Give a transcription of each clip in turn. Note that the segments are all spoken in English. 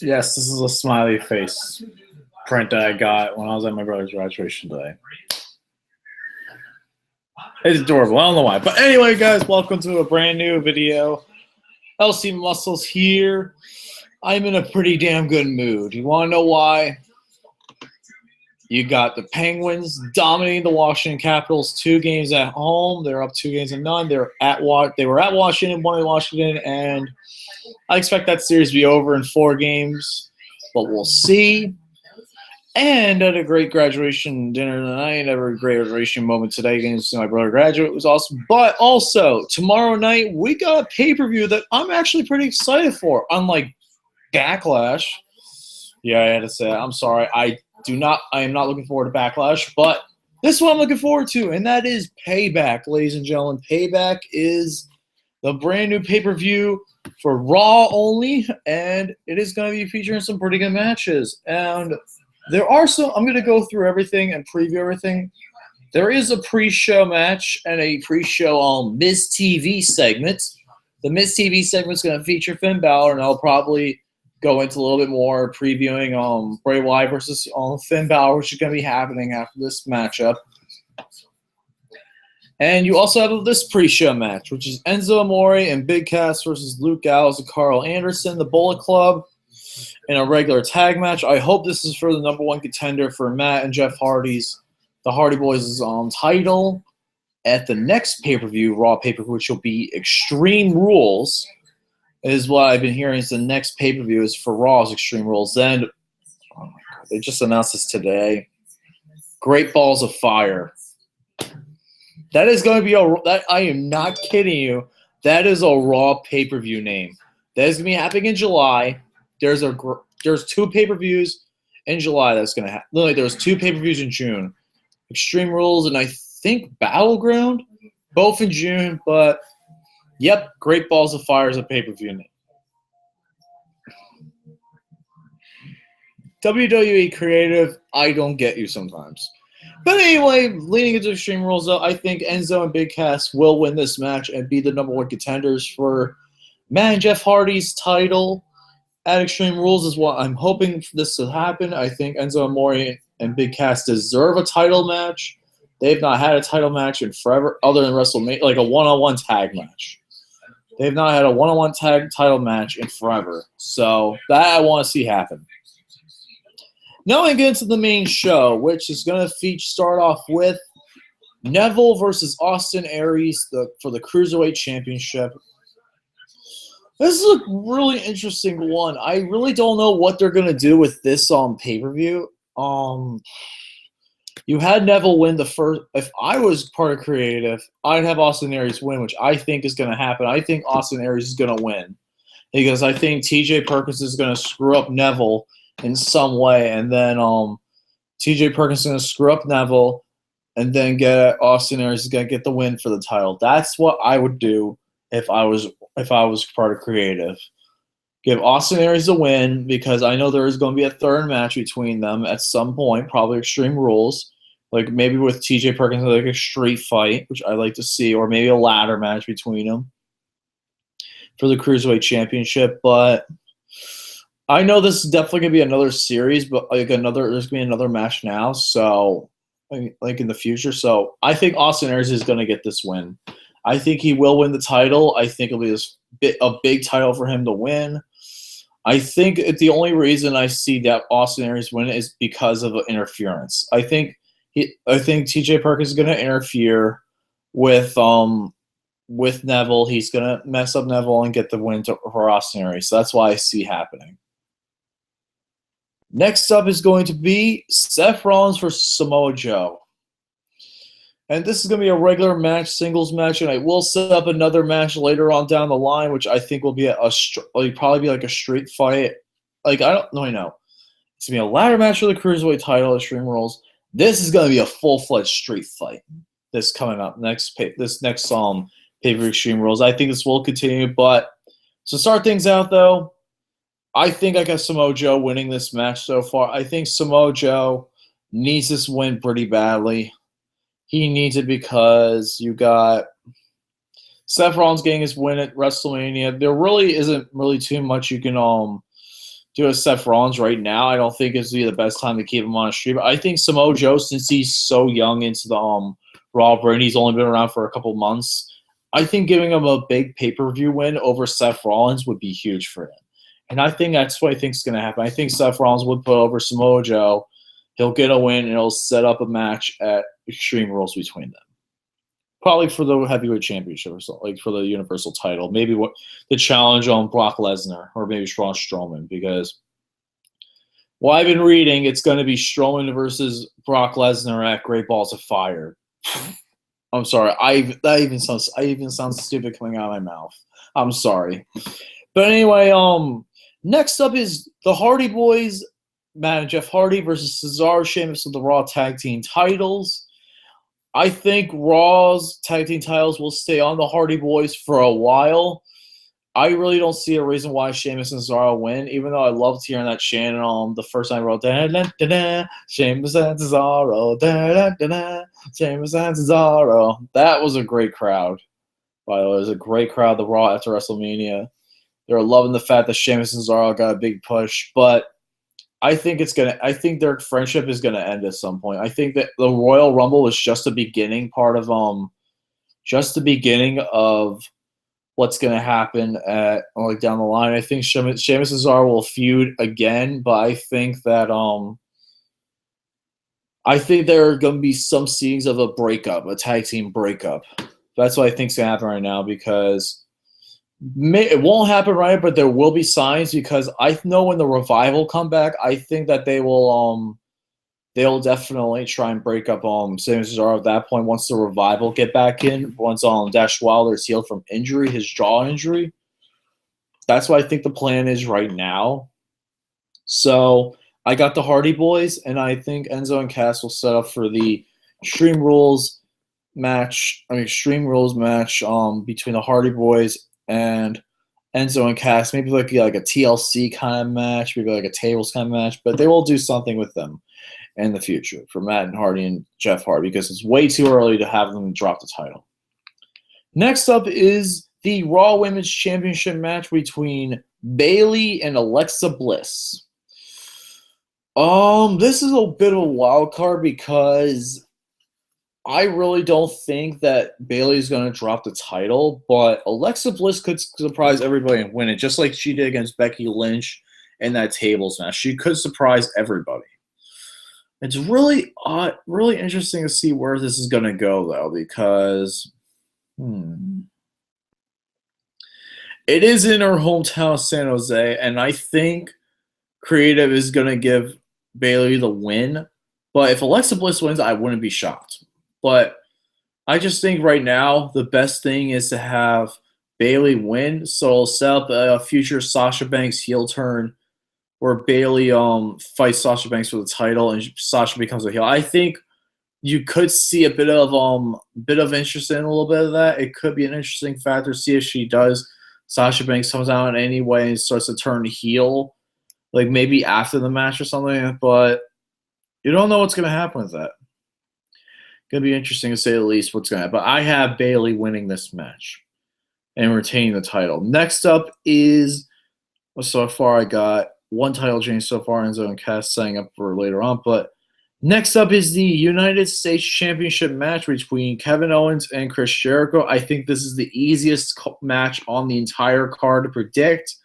Yes, this is a smiley face print that I got when I was at my brother's graduation day. It's adorable. I don't know why. But anyway, guys, welcome to a brand new video. LC Muscles here. I'm in a pretty damn good mood. You want to know why? You got the Penguins dominating the Washington Capitals 2 games at home. They're up 2-0. They were at Washington, won in Washington, and I expect that series to be over in 4 games, but we'll see. And at a great graduation dinner tonight, a great graduation moment today, getting to see my brother graduate. It was awesome. But also, tomorrow night, we got a pay-per-view that I'm actually pretty excited for, unlike Backlash. Yeah, I had to say that. I'm sorry. I am not looking forward to Backlash, but this one I'm looking forward to, and that is Payback, ladies and gentlemen. Payback is the brand new pay-per-view for Raw only, and it is going to be featuring some pretty good matches. And there are some, I'm going to go through everything and preview everything. There is a pre-show match and a pre-show Miz TV segment. The Miz TV segment is going to feature Finn Balor, and I'll probably go into a little bit more previewing Bray Wyatt versus Finn Balor, which is going to be happening after this matchup. And you also have this pre-show match, which is Enzo Amore and Big Cass versus Luke Gallows and Carl Anderson, the Bullet Club, in a regular tag match. I hope this is for the #1 contender for Matt and Jeff Hardy's, the Hardy Boys' title at the next pay-per-view, Raw pay-per-view, which will be Extreme Rules, is what I've been hearing is the next pay-per-view is for Raw's Extreme Rules. Then, oh my God, they just announced this today. Great Balls of Fire. That is going to be I am not kidding you. That is a Raw pay-per-view name. That is going to be happening in July. There's 2 pay-per-views in July that's going to happen. Literally, there's 2 pay-per-views in June. Extreme Rules and I think Battleground, both in June. But, yep, Great Balls of Fire is a pay-per-view name. WWE Creative, I don't get you sometimes. But anyway, leading into Extreme Rules, though, I think Enzo and Big Cass will win this match and be the #1 contenders for Matt and Jeff Hardy's title at Extreme Rules is what I'm hoping for this to happen. I think Enzo Amore and Big Cass deserve a title match. They've not had a title match in forever, other than WrestleMania, like a one-on-one tag match. They've not had a one-on-one tag title match in forever. So that I want to see happen. Now I get into the main show, which is going to start off with Neville versus Austin Aries for the Cruiserweight Championship. This is a really interesting one. I really don't know what they're going to do with this pay-per-view. You had Neville win the first. If I was part of creative, I'd have Austin Aries win, which I think is going to happen. I think Austin Aries is going to win because I think TJ Perkins is going to screw up Neville in some way, and then TJ Perkins is going to screw up Neville, and then get Austin Aries is going to get the win for the title. That's what I would do if I was part of creative. Give Austin Aries a win because I know there is going to be a third match between them at some point, probably Extreme Rules, like maybe with TJ Perkins, like a street fight, which I like to see, or maybe a ladder match between them for the Cruiserweight Championship. But I know this is definitely going to be another series, but there's going to be another match now, so like in the future. So I think Austin Aries is going to get this win. I think he will win the title. I think it'll be a big title for him to win. I think the only reason I see that Austin Aries win is because of interference. I think TJ Perkins is going to interfere with Neville. He's going to mess up Neville and get the win for Austin Aries. So that's why I see happening. Next up is going to be Seth Rollins versus Samoa Joe. And this is going to be a regular match, singles match, and I will set up another match later on down the line, which I think will be probably be like a street fight. Like, I don't really know. It's going to be a ladder match for the Cruiserweight title at Extreme Rules. This is going to be a full-fledged street fight. This coming up this next pay-per-view Extreme Rules. I think this will continue, but to start things out, though, I think I got Samoa Joe winning this match so far. I think Samoa Joe needs this win pretty badly. He needs it because you got Seth Rollins getting his win at WrestleMania. There really isn't really too much you can do with Seth Rollins right now. I don't think it's the best time to keep him on a stream. I think Samoa Joe, since he's so young into the Raw brand, he's only been around for a couple months. I think giving him a big pay-per-view win over Seth Rollins would be huge for him. And I think that's what I think is going to happen. I think Seth Rollins would put over Samoa Joe. He'll get a win, and he'll set up a match at Extreme Rules between them. Probably for the heavyweight championship or something, like for the universal title. Maybe the challenge on Brock Lesnar or maybe Braun Strowman, because what I've been reading, it's going to be Strowman versus Brock Lesnar at Great Balls of Fire. I'm sorry. I even sound stupid coming out of my mouth. I'm sorry. But anyway, next up is the Hardy Boys, Matt and Jeff Hardy versus Cesaro, Sheamus of the Raw Tag Team titles. I think Raw's tag team titles will stay on the Hardy Boys for a while. I really don't see a reason why Sheamus and Cesaro win, even though I loved hearing that chant the first time I wrote da-da-da-da, Sheamus and Cesaro, da-da-da-da, Sheamus and Cesaro. That was a great crowd, by the way. It was a great crowd, the Raw after WrestleMania. They were loving the fact that Sheamus and Cesaro got a big push, but I think their friendship is gonna end at some point. I think that the Royal Rumble was just the beginning part of just the beginning of what's gonna happen at down the line. I think Sheamus and Cesaro will feud again, but I think that I think there are gonna be some scenes of a breakup, a tag team breakup. That's what I think is gonna happen right now, because it won't happen right, but there will be signs, because I know when the Revival come back, I think that they'll definitely try and break up Sheamus and Cesaro at that point once the Revival get back in, once Dash Wilder is healed from injury, his jaw injury. That's what I think the plan is right now. So I got the Hardy Boys, and I think Enzo and Cass will set up for the Extreme Rules match between the Hardy Boys and Enzo and Cass, maybe like a TLC kind of match, maybe like a tables kind of match, but they will do something with them in the future for Matt and Hardy and Jeff Hardy, because it's way too early to have them drop the title. Next up is the Raw Women's Championship match between Bayley and Alexa Bliss. This is a bit of a wild card, because I really don't think that Bayley's going to drop the title, but Alexa Bliss could surprise everybody and win it, just like she did against Becky Lynch in that tables match. She could surprise everybody. It's really interesting to see where this is going to go, though, because it is in her hometown of San Jose, and I think Creative is going to give Bayley the win. But if Alexa Bliss wins, I wouldn't be shocked. But I just think right now the best thing is to have Bayley win, so it'll set up a future Sasha Banks heel turn where Bayley fights Sasha Banks for the title and Sasha becomes a heel. I think you could see a bit of interest in a little bit of that. It could be an interesting factor to see if she does. Sasha Banks comes out in any way and starts to turn heel, like maybe after the match or something, but you don't know what's going to happen with that. Going to be interesting to say the least what's going to happen. But I have Bayley winning this match and retaining the title. Next up is, so far I got one title change so far, Enzo and Cass setting up for later on. But next up is the United States Championship match between Kevin Owens and Chris Jericho. I think this is the easiest match on the entire card to predict,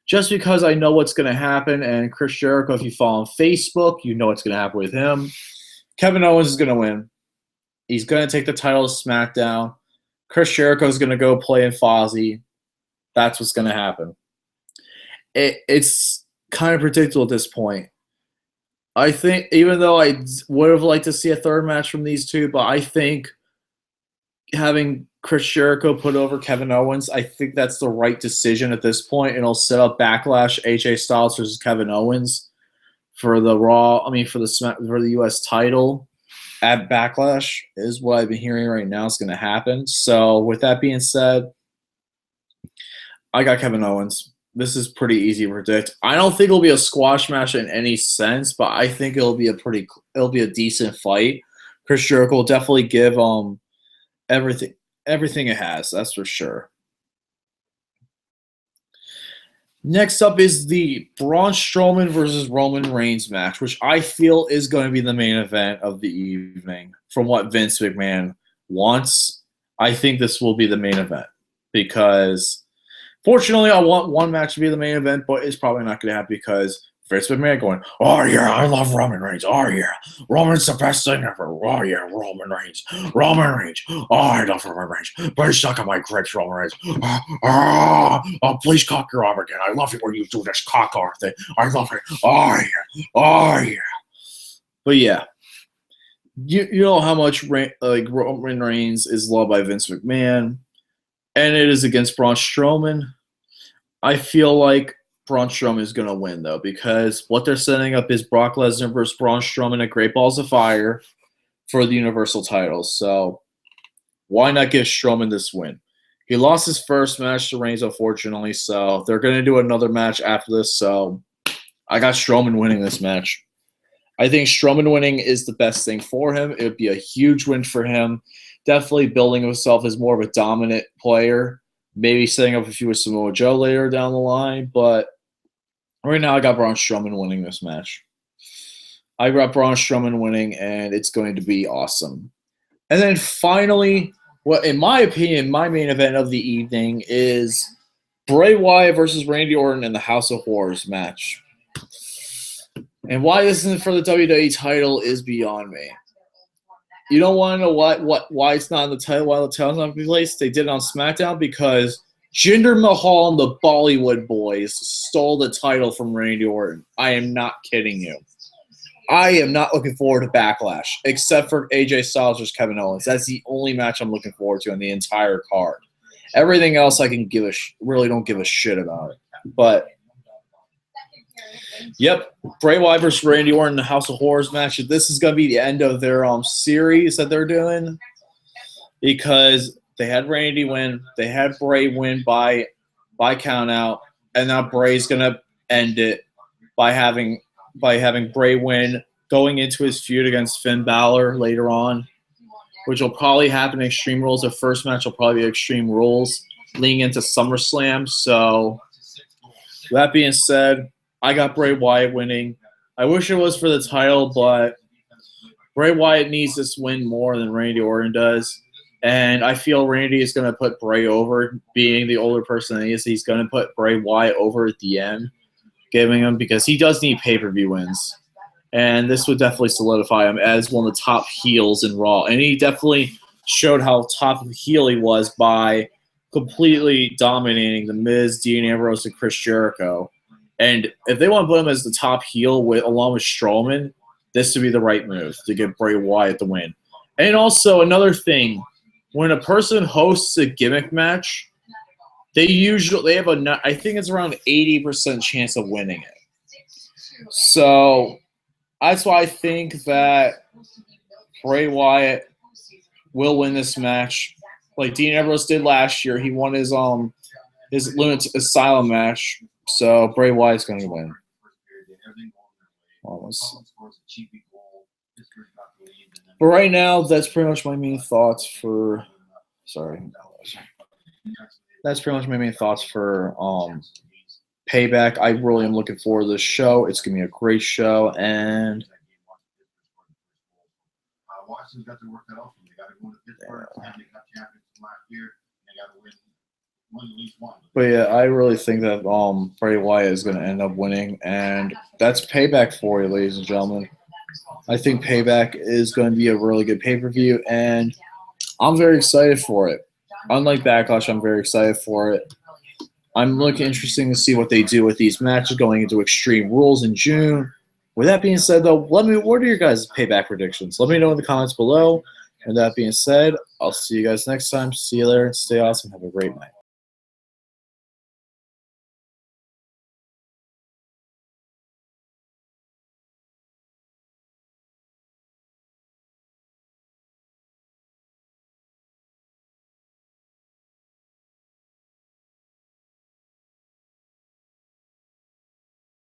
just because I know what's going to happen. And Chris Jericho, if you follow on Facebook, you know what's going to happen with him. Kevin Owens is going to win. He's going to take the title to SmackDown. Chris Jericho is going to go play in Fozzy. That's what's going to happen. It's kind of predictable at this point. I think, even though I would have liked to see a third match from these two, but I think having Chris Jericho put over Kevin Owens, I think that's the right decision at this point. It'll set up Backlash, AJ Styles versus Kevin Owens for the US title at Backlash is what I've been hearing right now is going to happen. So with that being said, I got Kevin Owens. This is pretty easy to predict. I don't think it'll be a squash match in any sense, but I think it'll be a decent fight. Chris Jericho will definitely give everything everything it has, that's for sure. Next up is the Braun Strowman versus Roman Reigns match, which I feel is going to be the main event of the evening. From what Vince McMahon wants, I think this will be the main event because, fortunately, I want one match to be the main event, but it's probably not going to happen because Vince McMahon going, oh yeah, I love Roman Reigns. Oh yeah, Roman's the best thing ever. Oh yeah, Roman Reigns. Roman Reigns. Oh, I love Roman Reigns. Please suck on my grapes, Roman Reigns. Oh, please cock your arm again. I love it when you do this cock arm thing. I love it. Oh yeah. Oh yeah. But yeah, you know how much Roman Reigns is loved by Vince McMahon, and it is against Braun Strowman. I feel like Braun Strowman is going to win, though, because what they're setting up is Brock Lesnar versus Braun Strowman at Great Balls of Fire for the Universal titles. So why not give Strowman this win? He lost his first match to Reigns, unfortunately, so they're going to do another match after this. So I got Strowman winning this match. I think Strowman winning is the best thing for him. It would be a huge win for him. Definitely building himself as more of a dominant player. Maybe setting up a few with Samoa Joe later down the line, but right now I got Braun Strowman winning this match. I got Braun Strowman winning, and it's going to be awesome. And then finally, what in my opinion, my main event of the evening is Bray Wyatt versus Randy Orton in the House of Horrors match. And why this isn't for the WWE title is beyond me. You don't want to know why it's not in the title, why the title's not in place? They did it on SmackDown because Jinder Mahal and the Bollywood Boys stole the title from Randy Orton. I am not kidding you. I am not looking forward to Backlash, except for AJ Styles versus Kevin Owens. That's the only match I'm looking forward to on the entire card. Everything else I can really don't give a shit about it. But yep, Bray Wyatt versus Randy Orton in the House of Horrors match. This is going to be the end of their series that they're doing because they had Randy win, they had Bray win by count out, and now Bray's going to end it by having Bray win going into his feud against Finn Balor later on, which will probably happen in Extreme Rules. The first match will probably be Extreme Rules leading into SummerSlam. So that being said, I got Bray Wyatt winning. I wish it was for the title, but Bray Wyatt needs this win more than Randy Orton does. And I feel Randy is going to put Bray over, being the older person that he is. He's going to put Bray Wyatt over at the end, giving him, because he does need pay-per-view wins. And this would definitely solidify him as one of the top heels in Raw. And he definitely showed how top of the heel he was by completely dominating The Miz, Dean Ambrose, and Chris Jericho. And if they want to put him as the top heel along with Strowman, this would be the right move to give Bray Wyatt the win. And also another thing, when a person hosts a gimmick match, they have I think it's around 80% chance of winning it. So that's why I think that Bray Wyatt will win this match, like Dean Ambrose did last year. He won his Lunatic Asylum match. So Bray Wyatt's going to win. But right now, that's pretty much my main thoughts for. That's pretty much my main thoughts for Payback. I really am looking forward to this show. It's going to be a great show, and Washington's got to work that out. They got to go to Pittsburgh. They got champions from last year. They got to win. But yeah, I really think that Bray Wyatt is going to end up winning, and that's Payback for you, ladies and gentlemen. I think Payback is going to be a really good pay-per-view, and I'm very excited for it. Unlike Backlash, I'm very excited for it. I'm looking interesting to see what they do with these matches going into Extreme Rules in June. With that being said, though, what are your guys' Payback predictions? Let me know in the comments below. And that being said, I'll see you guys next time. See you later. Stay awesome. Have a great night.